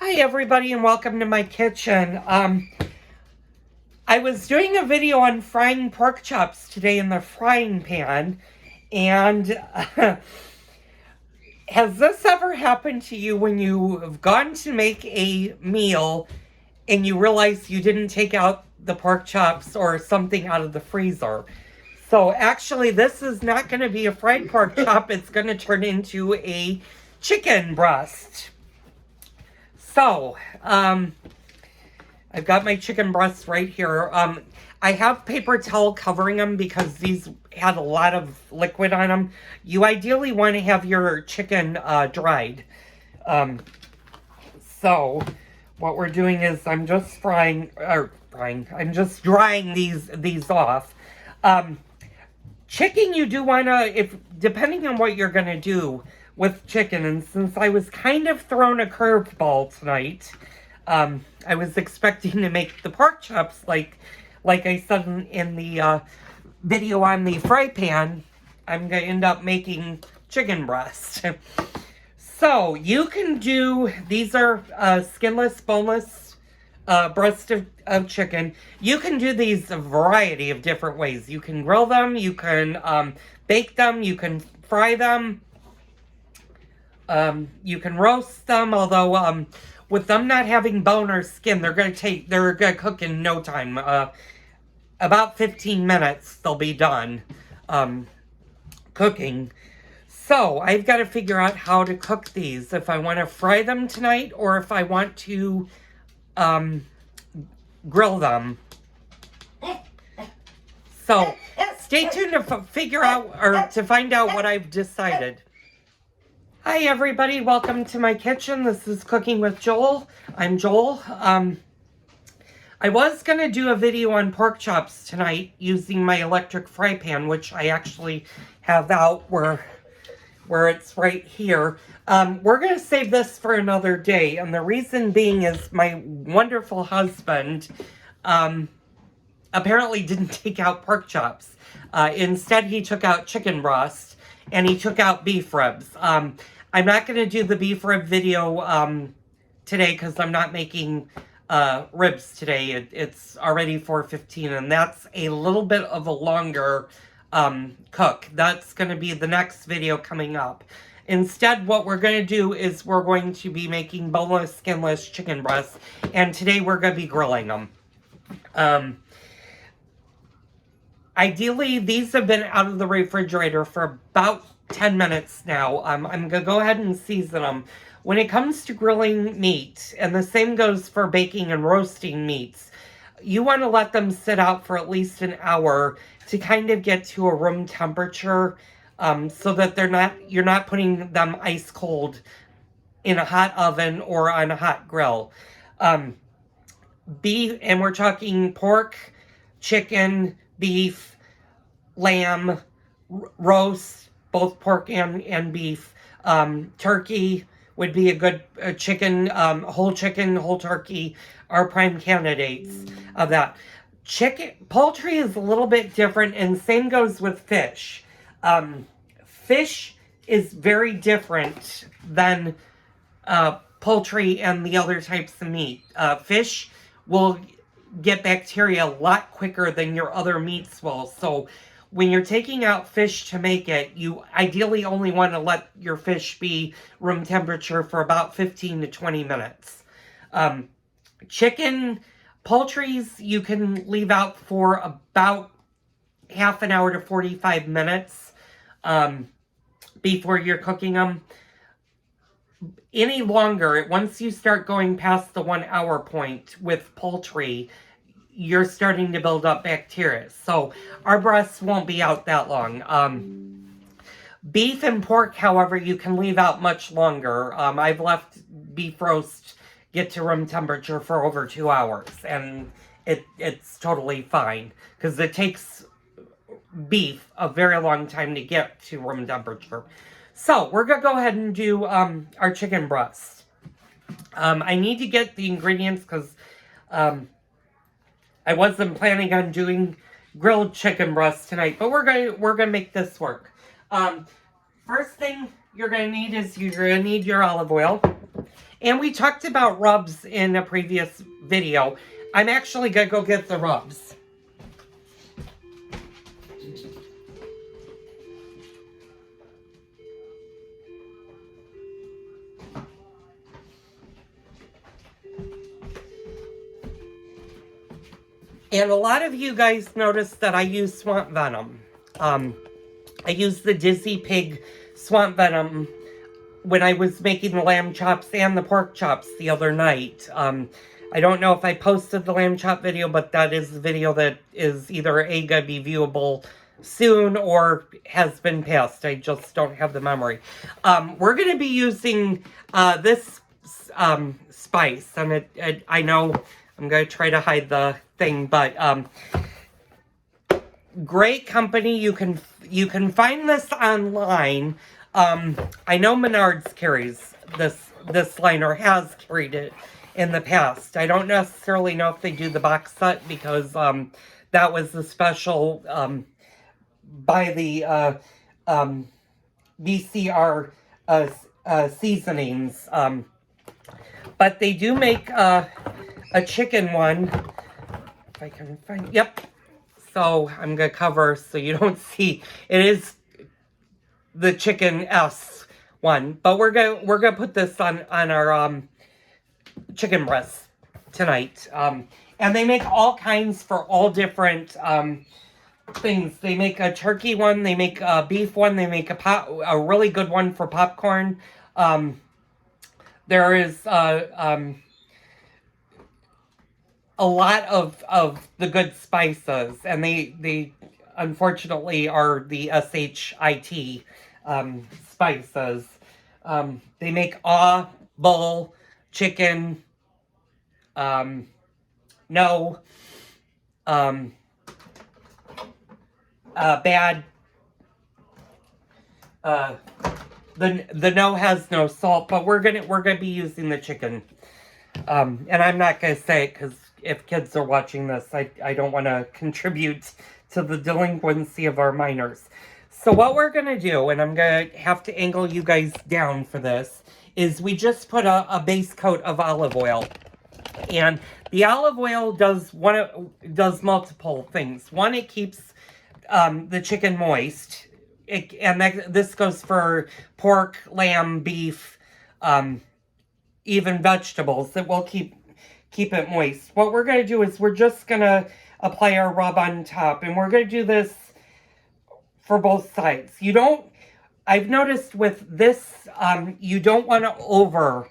Hi everybody and welcome to my kitchen. I was doing a video on frying pork chops today in the frying pan, and has this ever happened to you when you have gone to make a meal and you realize you didn't take out the pork chops or something out of the freezer? So actually this is not going to be a fried pork chop, it's going to turn into a chicken breast. So, I've got my chicken breasts right here. I have paper towel covering them because these had a lot of liquid on them. You ideally want to have your chicken dried. So, what we're doing is I'm just I'm just drying these off. Chicken, you do want to, depending on what you're going to do with chicken, and since I was kind of thrown a curveball tonight, I was expecting to make the pork chops like I said in the video on the fry pan. I'm going to end up making chicken breast. So, you can do, these are skinless, boneless breast of chicken. You can do these a variety of different ways. You can grill them, you can bake them, you can fry them. You can roast them, although with them not having bone or skin, they're gonna cook in no time. About 15 minutes they'll be done cooking. So I've got to figure out how to cook these, if I want to fry them tonight or if I want to grill them. So stay tuned to figure out or to find out what I've decided. Hi everybody, welcome to my kitchen. This is Cooking with Joel. I'm Joel. I was going to do a video on pork chops tonight using my electric fry pan, which I actually have out where it's right here. We're going to save this for another day, and the reason being is my wonderful husband apparently didn't take out pork chops. Instead, he took out chicken breast, and he took out beef ribs. I'm not going to do the beef rib video today because I'm not making ribs today. It's already 4:15, and that's a little bit of a longer cook. That's going to be the next video coming up. Instead, what we're going to do is we're going to be making boneless, skinless chicken breasts, and today we're going to be grilling them. Ideally, these have been out of the refrigerator for about 10 minutes now. I'm going to go ahead and season them. When it comes to grilling meat, and the same goes for baking and roasting meats, you want to let them sit out for at least an hour to kind of get to a room temperature, so that you're not putting them ice cold in a hot oven or on a hot grill. Beef, and we're talking pork, chicken, beef, lamb, roast, both pork and beef. Turkey would be a good chicken, whole turkey are prime candidates of that. Poultry is a little bit different, and same goes with fish. Fish is very different than poultry and the other types of meat. Fish will get bacteria a lot quicker than your other meats will. So when you're taking out fish to make it, you ideally only want to let your fish be room temperature for about 15 to 20 minutes. Poultries, you can leave out for about half an hour to 45 minutes before you're cooking them. Any longer, once you start going past the 1 hour point with poultry, you're starting to build up bacteria. So our breasts won't be out that long. Beef and pork, however, you can leave out much longer. I've left beef roast get to room temperature for over 2 hours, and it's totally fine because it takes beef a very long time to get to room temperature. So we're gonna go ahead and do our chicken breast. I need to get the ingredients because I wasn't planning on doing grilled chicken breast tonight, but we're gonna make this work. First thing you're gonna need is you're gonna need your olive oil. And we talked about rubs in a previous video. I'm actually going to go get the rubs. And a lot of you guys noticed that I use swamp venom. I used the Dizzy Pig swamp venom when I was making the lamb chops and the pork chops the other night. I don't know if I posted the lamb chop video, but that is the video that is either A, gonna be viewable soon or has been passed. I just don't have the memory. We're gonna be using this spice, and I know I'm gonna try to hide the thing, but great company. You can find this online. I know Menards carries this line or has carried it in the past. I don't necessarily know if they do the box set because that was the special by the BCR seasonings. But they do make a chicken one. If I can find, yep. So I'm gonna cover so you don't see. It is the chicken S one, but we're gonna put this on our chicken breast tonight. And they make all kinds for all different things. They make a turkey one, they make a beef one, they make a really good one for popcorn. There is a lot of the good spices, and they unfortunately are the SHIT spices. They make bull, chicken, no, bad, the no has no salt, but we're gonna be using the chicken. And I'm not gonna say it because if kids are watching this, I don't want to contribute to the delinquency of our minors. So what we're going to do, and I'm going to have to angle you guys down for this, is we just put a base coat of olive oil. And the olive oil does multiple things. One, it keeps the chicken moist. This goes for pork, lamb, beef, even vegetables. That will keep it moist. What we're going to do is we're just going to apply our rub on top. And we're going to do this for both sides. I've noticed with this, you don't want to over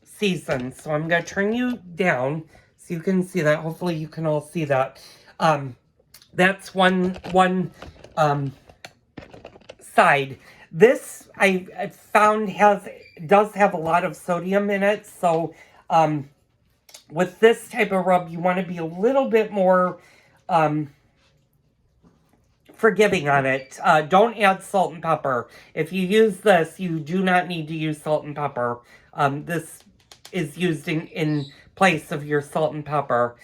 season. So I'm going to turn you down so you can see that. Hopefully you can all see that. That's one side. This I found does have a lot of sodium in it. So with this type of rub, you want to be a little bit more forgiving on it. Don't add salt and pepper. If you use this, you do not need to use salt and pepper. This is used in place of your salt and pepper.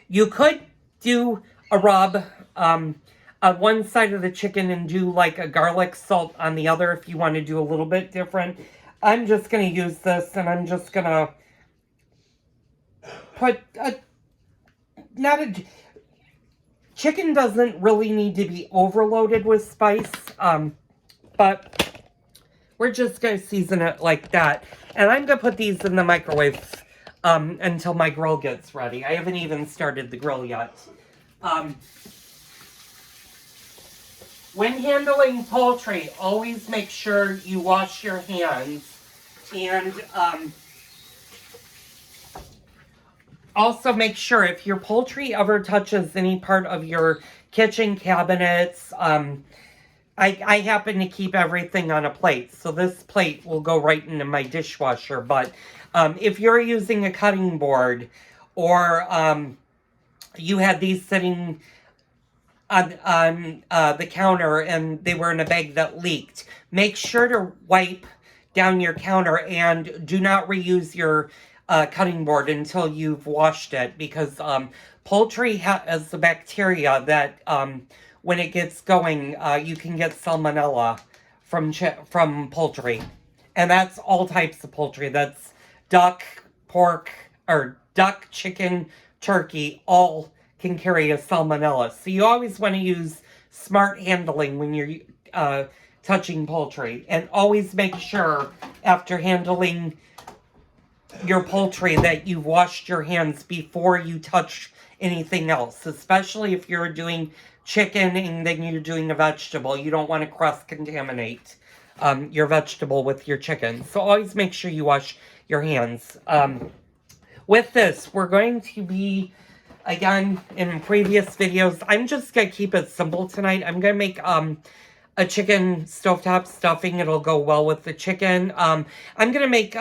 You could do a rub on one side of the chicken and do like a garlic salt on the other if you want to do a little bit different. I'm just going to use this, and I'm just going to put chicken doesn't really need to be overloaded with spice, but we're just going to season it like that. And I'm going to put these in the microwave until my grill gets ready. I haven't even started the grill yet. When handling poultry, always make sure you wash your hands, and also make sure if your poultry ever touches any part of your kitchen cabinets, I happen to keep everything on a plate, so this plate will go right into my dishwasher, but if you're using a cutting board, or you had these sitting on the counter and they were in a bag that leaked, make sure to wipe down your counter and do not reuse your cutting board until you've washed it, because poultry has the bacteria that when it gets going, you can get salmonella from poultry. And that's all types of poultry. That's duck, pork, or duck, chicken, turkey, all can carry a salmonella. So you always want to use smart handling when you're touching poultry. And always make sure after handling your poultry that you've washed your hands before you touch anything else, especially if you're doing chicken and then you're doing a vegetable. You don't want to cross-contaminate your vegetable with your chicken. So always make sure you wash your hands. With this, we're going to be, again, in previous videos, I'm just going to keep it simple tonight. I'm going to make a chicken stovetop stuffing. It'll go well with the chicken. I'm going to make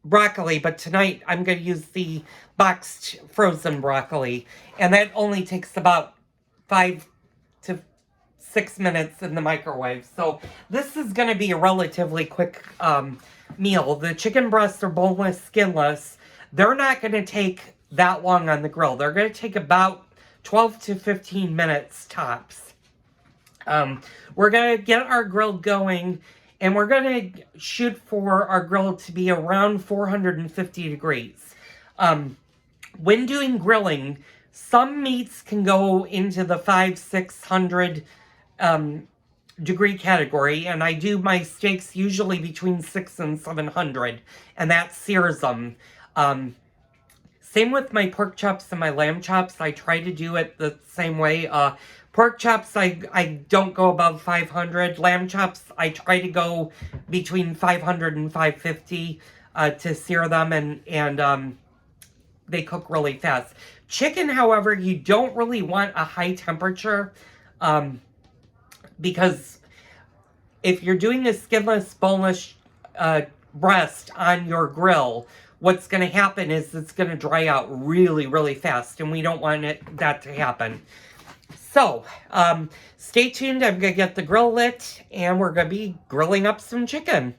broccoli, but tonight I'm going to use the boxed frozen broccoli. And that only takes about 5 to 6 minutes in the microwave. So this is going to be a relatively quick meal. The chicken breasts are boneless, skinless. They're not going to take that long on the grill. They're going to take about 12 to 15 minutes tops. We're going to get our grill going, and we're going to shoot for our grill to be around 450 degrees. When doing grilling, some meats can go into the 500-600 degree category, and I do my steaks usually between 600 and 700, and that sears them. Same with my pork chops and my lamb chops. I try to do it the same way. Pork chops, I don't go above 500. Lamb chops, I try to go between 500 and 550 to sear them, and they cook really fast. Chicken, however, you don't really want a high temperature because if you're doing a skinless, boneless breast on your grill, what's going to happen is it's going to dry out really, really fast, and we don't want that to happen. So, stay tuned. I'm going to get the grill lit, and we're going to be grilling up some chicken.